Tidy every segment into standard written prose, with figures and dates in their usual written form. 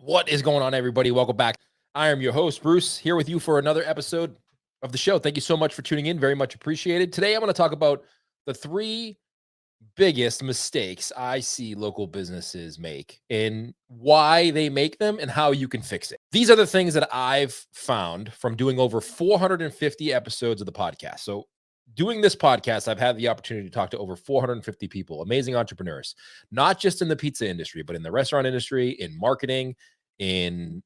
What is going on, everybody? Welcome back. I am your host, Bruce, here with you for another episode of the show. Thank you so much for tuning in. Very much appreciated. Today, I'm going to talk about the three biggest mistakes I see local businesses make and why they make them and how you can fix it. These are the things that I've found from doing over 450 episodes of the podcast. So, doing this podcast, I've had the opportunity to talk to over 450 people, amazing entrepreneurs, not just in the pizza industry, but in the restaurant industry, in marketing, in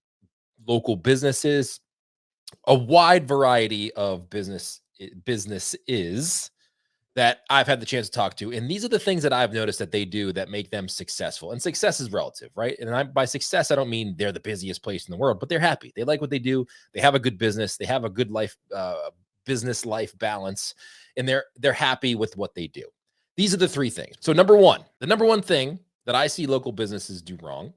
local businesses, a wide variety of businesses that I've had the chance to talk to. And these are the things that I've noticed that they do that make them successful. And success is relative, right? And by success, I don't mean they're the busiest place in the world, but they're happy. They like what they do. They have a good business. They have a good life, business life balance, and they're happy with what they do. These are the three things. So the number one thing that I see local businesses do wrong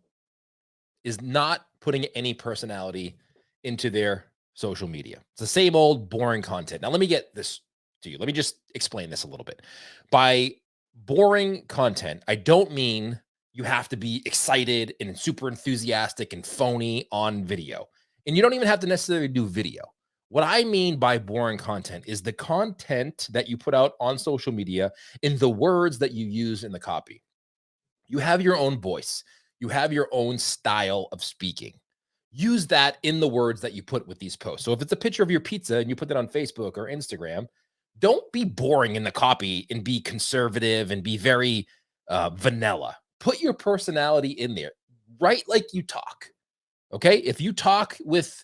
is not putting any personality into their social media. It's the same old boring content. Now, let me get this to you. Let me just explain this a little bit. By boring content, I don't mean you have to be excited and super enthusiastic and phony on video. And you don't even have to necessarily do video. What I mean by boring content is the content that you put out on social media in the words that you use in the copy. You have your own voice. You have your own style of speaking. Use that in the words that you put with these posts. So if it's a picture of your pizza and you put that on Facebook or Instagram, don't be boring in the copy and be conservative and be very vanilla. Put your personality in there. Write like you talk. Okay? If you talk with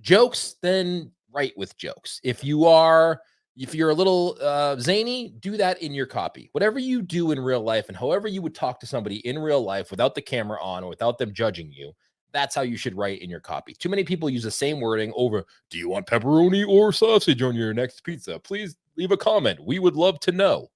jokes, then write with jokes. If you're a little zany, do that in your copy. Whatever you do in real life and however you would talk to somebody in real life without the camera on or without them judging you, that's how you should write in your copy. Too many people use the same wording over, do you want pepperoni or sausage on your next pizza? Please leave a comment. We would love to know.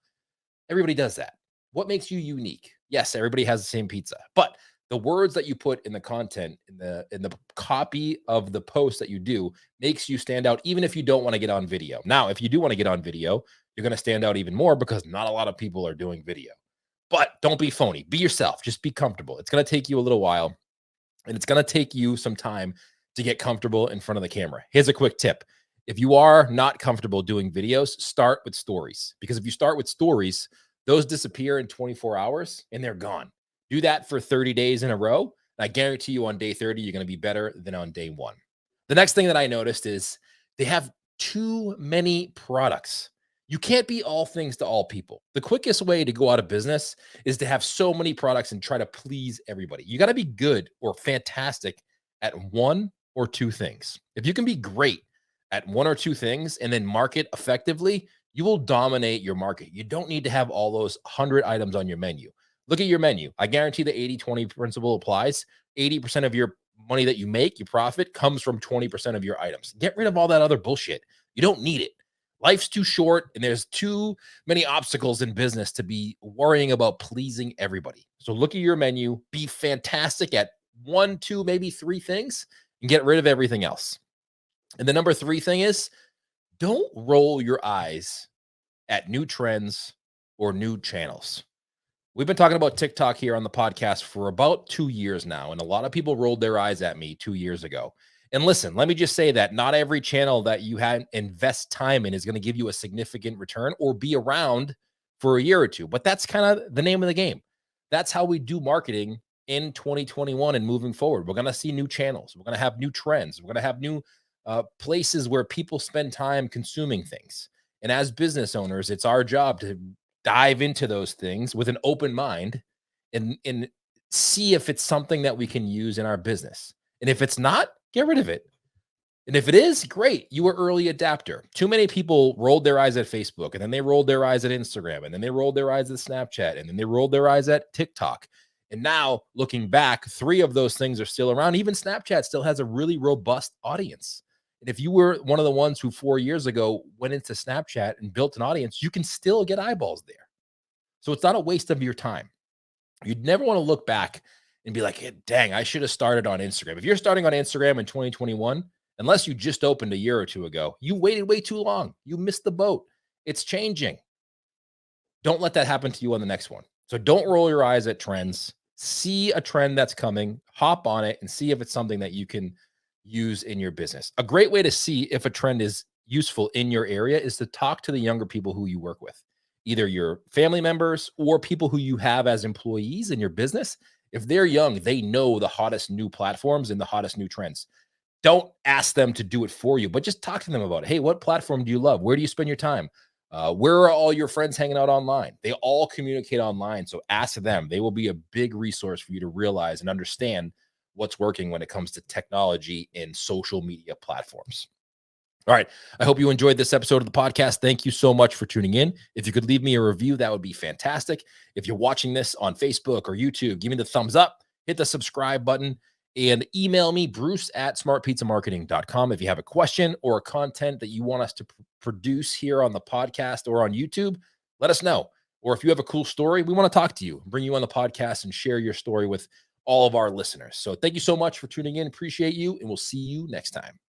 Everybody does that. What makes you unique? Yes, everybody has the same pizza, but the words that you put in the content in the copy of the post that you do makes you stand out, even if you don't want to get on video. Now, if you do want to get on video, you're going to stand out even more because not a lot of people are doing video. But don't be phony. Be yourself. Just be comfortable. It's going to take you a little while, and it's going to take you some time to get comfortable in front of the camera. Here's a quick tip. If you are not comfortable doing videos, start with stories. Because if you start with stories, those disappear in 24 hours and they're gone. Do that for 30 days in a row. I guarantee you on day 30, you're going to be better than on day one. The next thing that I noticed is they have too many products. You can't be all things to all people. The quickest way to go out of business is to have so many products and try to please everybody. You got to be good or fantastic at one or two things. If you can be great at one or two things and then market effectively, you will dominate your market. You don't need to have all those 100 items on your menu. Look at your menu. I guarantee the 80-20 principle applies. 80% of your money that you make, your profit, comes from 20% of your items. Get rid of all that other bullshit. You don't need it. Life's too short, and there's too many obstacles in business to be worrying about pleasing everybody. So look at your menu, be fantastic at one, two, maybe three things, and get rid of everything else. And the number three thing is, don't roll your eyes at new trends or new channels. We've been talking about TikTok here on the podcast for about 2 years now, and a lot of people rolled their eyes at me 2 years ago. And listen, let me just say that not every channel that you invest time in is going to give you a significant return or be around for a year or two. But that's kind of the name of the game. That's how we do marketing in 2021 and moving forward. We're going to see new channels. We're going to have new trends. We're going to have new places where people spend time consuming things. And as business owners, it's our job to dive into those things with an open mind and see if it's something that we can use in our business. And if it's not, get rid of it. And if it is, great. You were early adapter. Too many people rolled their eyes at Facebook, and then they rolled their eyes at Instagram, and then they rolled their eyes at Snapchat, and then they rolled their eyes at TikTok. And now looking back, 3 of those things are still around. Even Snapchat still has a really robust audience. And if you were one of the ones who 4 years ago went into Snapchat and built an audience, you can still get eyeballs there. So it's not a waste of your time. You'd never want to look back and be like, hey, dang, I should have started on Instagram. If you're starting on Instagram in 2021, unless you just opened a year or two ago, you waited way too long. You missed the boat. It's changing. Don't let that happen to you on the next one. So don't roll your eyes at trends. see a trend that's coming, hop on it, and see if it's something that you can use in your business. A great way to see if a trend is useful in your area is to talk to the younger people who you work with, either your family members or people who you have as employees in your business. If they're young, they know the hottest new platforms and the hottest new trends. Don't ask them to do it for you, but just talk to them about it. Hey, what platform do you love? Where do you spend your time? Where are all your friends hanging out online? They all communicate online. So ask them. They will be a big resource for you to realize and understand what's working when it comes to technology and social media platforms. All right. I hope you enjoyed this episode of the podcast. Thank you so much for tuning in. If you could leave me a review, that would be fantastic. If you're watching this on Facebook or YouTube, give me the thumbs up, hit the subscribe button, and email me, Bruce at smartpizzamarketing.com. If you have a question or a content that you want us to produce here on the podcast or on YouTube, let us know. Or if you have a cool story, we want to talk to you, bring you on the podcast and share your story with all of our listeners. So thank you so much for tuning in. Appreciate you. And we'll see you next time.